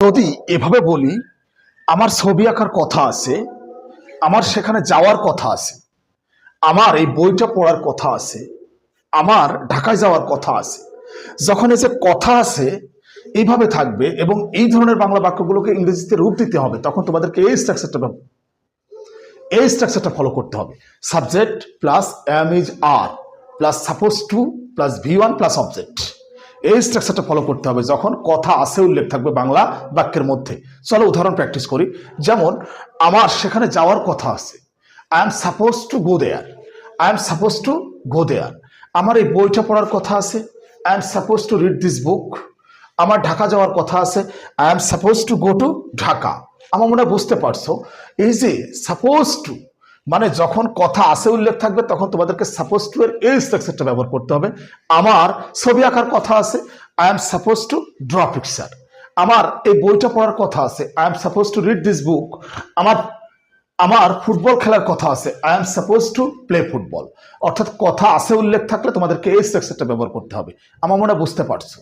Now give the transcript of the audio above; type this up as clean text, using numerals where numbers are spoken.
যদি এভাবে বলি, আমার ছবি আঁকার কথা আছে, আমার সেখানে যাওয়ার কথা আছে, আমার এই বইটা পড়ার কথা আছে, আমার ঢাকায় যাওয়ার কথা আছে। যখন এই যে কথা আছে এইভাবে থাকবে এবং এই ধরনের বাংলা বাক্যগুলোকে ইংরেজিতে রূপ দিতে হবে, তখন তোমাদেরকে এই স্ট্রাকচারটা ফলো করতে হবে। Subject plus am is are plus suppose to plus ভি1 প্লাস অবজেক্ট। এই স্ট্রাকচারটা ফলো করতে হবে যখন কথা আছে উল্লেখ থাকবে বাংলা বাক্যের মধ্যে। চলো উদাহরণ প্র্যাকটিস করি। যেমন আমার সেখানে যাওয়ার কথা আছে, I am suppose to go there, I am suppose to go there. আমার এই বইটা পড়ার কথা আছে, I am suppose to read this book. আমার ঢাকা যাওয়ার কথা আছে, I am suppose to go to Dhaka. আমার মনে হয় বুঝতে পারছো, এই যে সাপোজ টু মানে যখন কথা আছে উল্লেখ থাকবে তখন তোমাদেরকে সাপোজ টু এর এই স্ট্রাকচারটা ব্যবহার করতে হবে। আমার ছবি আঁকার কথা আছে, I am suppose two draw picture. আমার এই বইটা পড়ার কথা আছে, I am suppose to read this book. আমার আমার ফুটবল খেলার কথা আছে, I am suppose to play football. অর্থাৎ কথা আছে উল্লেখ থাকলে তোমাদেরকে এই স্ট্রাকচারটা ব্যবহার করতে হবে। আমার মনে হয় বুঝতে পারছো।